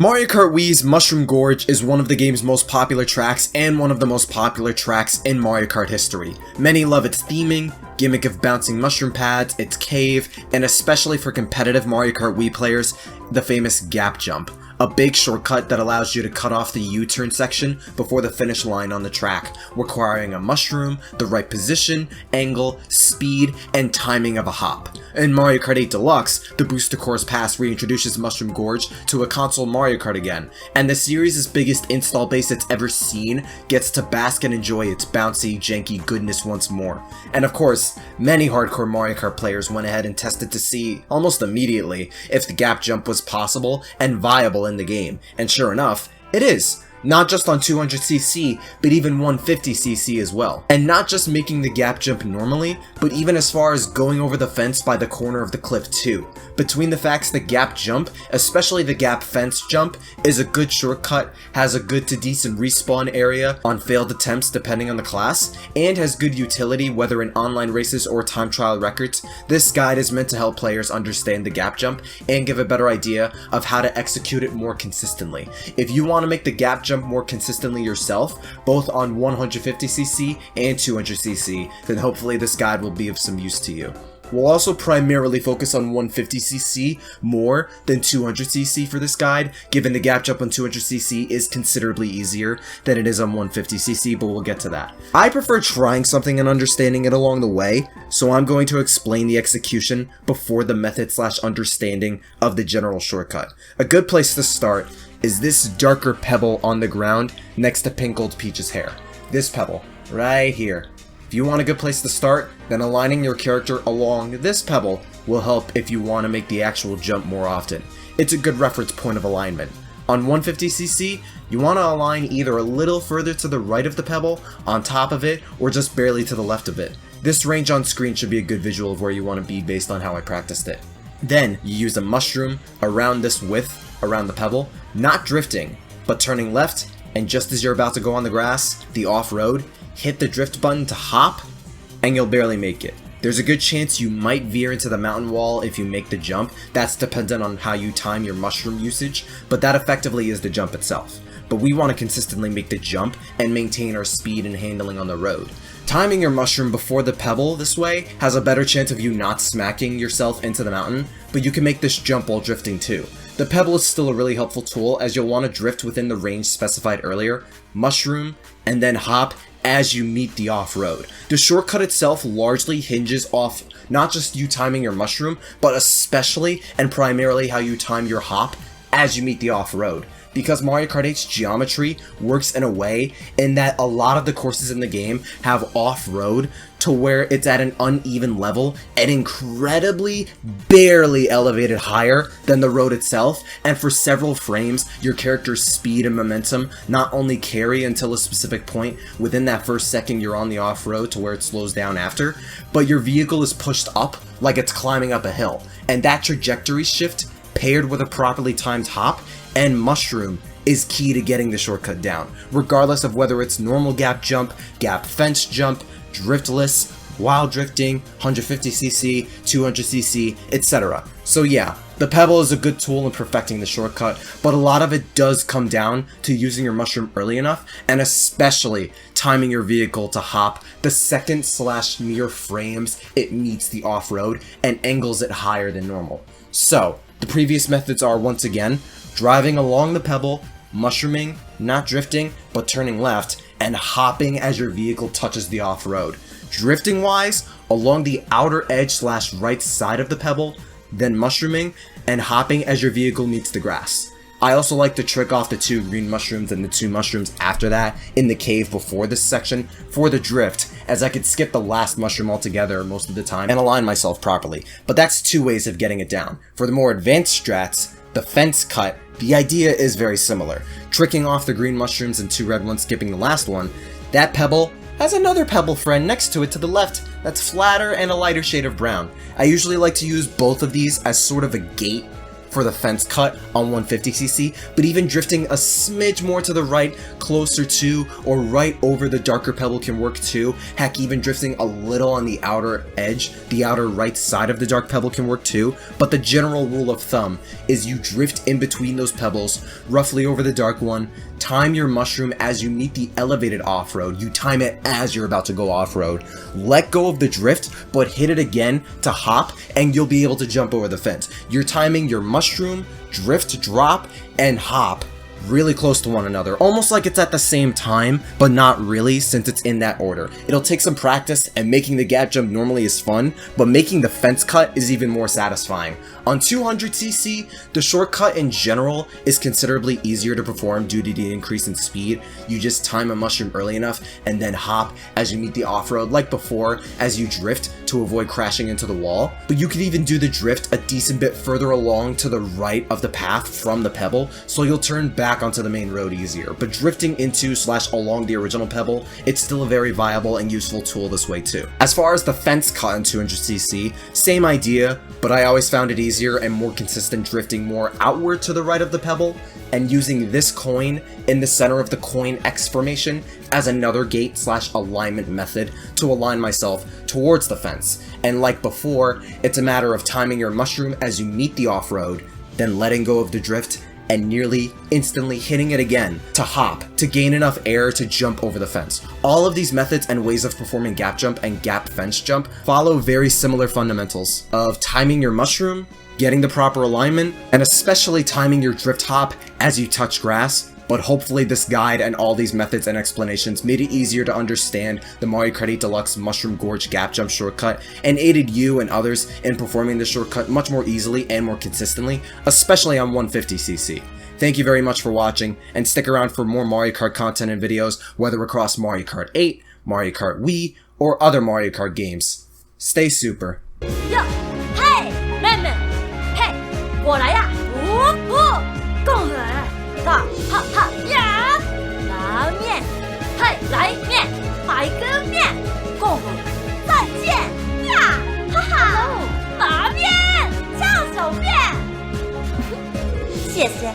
Mario Kart Wii's Mushroom Gorge is one of the game's most popular tracks and one of the most popular tracks in Mario Kart history. Many love its theming, gimmick of bouncing mushroom pads, its cave, and especially for competitive Mario Kart Wii players, the famous gap jump. A big shortcut that allows you to cut off the U-turn section before the finish line on the track, requiring a mushroom, the right position, angle, speed, and timing of a hop. In Mario Kart 8 Deluxe, the Booster Course Pass reintroduces Mushroom Gorge to a console Mario Kart again, and the series' biggest install base it's ever seen gets to bask and enjoy its bouncy, janky goodness once more. And of course, many hardcore Mario Kart players went ahead and tested to see, almost immediately, if the gap jump was possible and viable in the game, and sure enough, it is. Not just on 200cc, but even 150cc as well. And not just making the gap jump normally, but even as far as going over the fence by the corner of the cliff too. Between the facts the gap jump, especially the gap fence jump, is a good shortcut, has a good to decent respawn area on failed attempts depending on the class, and has good utility whether in online races or time trial records, this guide is meant to help players understand the gap jump and give a better idea of how to execute it more consistently. If you want to make the gap jump more consistently yourself, both on 150cc and 200cc, then hopefully this guide will be of some use to you. We'll also primarily focus on 150cc more than 200cc for this guide, given the gap jump on 200cc is considerably easier than it is on 150cc, but we'll get to that. I prefer trying something and understanding it along the way, so I'm going to explain the execution before the method/understanding of the general shortcut. A good place to start is this darker pebble on the ground next to Pinkled Peach's hair. This pebble, right here. If you want a good place to start, then aligning your character along this pebble will help if you want to make the actual jump more often. It's a good reference point of alignment. On 150cc, you want to align either a little further to the right of the pebble, on top of it, or just barely to the left of it. This range on screen should be a good visual of where you want to be based on how I practiced it. Then, you use a mushroom around this width, around the pebble, not drifting, but turning left, and just as you're about to go on the grass, the off-road, hit the drift button to hop, and you'll barely make it. There's a good chance you might veer into the mountain wall if you make the jump. That's dependent on how you time your mushroom usage, but that effectively is the jump itself. But we want to consistently make the jump and maintain our speed and handling on the road. Timing your mushroom before the pebble this way has a better chance of you not smacking yourself into the mountain, but you can make this jump while drifting too. The pebble is still a really helpful tool as you'll want to drift within the range specified earlier, mushroom, and then hop as you meet the off-road. The shortcut itself largely hinges off not just you timing your mushroom, but especially and primarily how you time your hop as you meet the off-road. Because Mario Kart 8's geometry works in a way in that a lot of the courses in the game have off-road to where it's at an uneven level and incredibly barely elevated higher than the road itself, and for several frames your character's speed and momentum not only carry until a specific point within that first second you're on the off-road to where it slows down after, but your vehicle is pushed up like it's climbing up a hill, and that trajectory shift paired with a properly timed hop and mushroom is key to getting the shortcut down, regardless of whether it's normal gap jump, gap fence jump, driftless, wild drifting, 150cc, 200cc, etc. So yeah, the pebble is a good tool in perfecting the shortcut, but a lot of it does come down to using your mushroom early enough, and especially timing your vehicle to hop the second/mere frames it meets the off-road and angles it higher than normal. So, the previous methods are, once again, driving along the pebble, mushrooming, not drifting, but turning left, and hopping as your vehicle touches the off-road. Drifting wise, along the outer edge/right side of the pebble, then mushrooming, and hopping as your vehicle meets the grass. I also like to trick off the 2 green mushrooms and the 2 mushrooms after that in the cave before this section for the drift, as I could skip the last mushroom altogether most of the time and align myself properly. But that's 2 ways of getting it down. For the more advanced strats, the fence cut, the idea is very similar. Tricking off the green mushrooms and 2 red ones, skipping the last one, that pebble has another pebble friend next to it to the left that's flatter and a lighter shade of brown. I usually like to use both of these as sort of a gate for the fence cut on 150cc, but even drifting a smidge more to the right, closer to, or right over the darker pebble can work too. Heck, even drifting a little on the outer edge, the outer right side of the dark pebble can work too. But the general rule of thumb is you drift in between those pebbles, roughly over the dark one, time your mushroom as you meet the elevated off-road. You time it as you're about to go off-road. Let go of the drift, but hit it again to hop, and you'll be able to jump over the fence. You're timing your mushroom, drift, drop, and hop really close to one another, almost like it's at the same time, but not really since it's in that order. It'll take some practice, and making the gap jump normally is fun, but making the fence cut is even more satisfying. On 200cc, the shortcut in general is considerably easier to perform due to the increase in speed. You just time a mushroom early enough and then hop as you meet the off-road like before as you drift to avoid crashing into the wall. But you could even do the drift a decent bit further along to the right of the path from the pebble, so you'll turn back onto the main road easier. But drifting into / along the original pebble, it's still a very viable and useful tool this way too. As far as the fence cut in 200cc, same idea, but I always found it easier and more consistent drifting more outward to the right of the pebble, and using this coin in the center of the coin X formation as another gate / alignment method to align myself towards the fence. And like before, it's a matter of timing your mushroom as you meet the off-road, then letting go of the drift and nearly instantly hitting it again to hop to gain enough air to jump over the fence. All of these methods and ways of performing gap jump and gap fence jump follow very similar fundamentals of timing your mushroom, getting the proper alignment, and especially timing your drift hop as you touch grass. But hopefully this guide and all these methods and explanations made it easier to understand the Mario Kart 8 Deluxe Mushroom Gorge gap jump shortcut and aided you and others in performing this shortcut much more easily and more consistently, especially on 150cc. Thank you very much for watching, and stick around for more Mario Kart content and videos, whether across Mario Kart 8, Mario Kart Wii, or other Mario Kart games. Stay super. 哟，嘿，妹妹，嘿，过来呀！共和大哈哈呀！拉面，嘿，来面，买个面，共和再见呀！哈哈，拉面，酱手面，谢谢。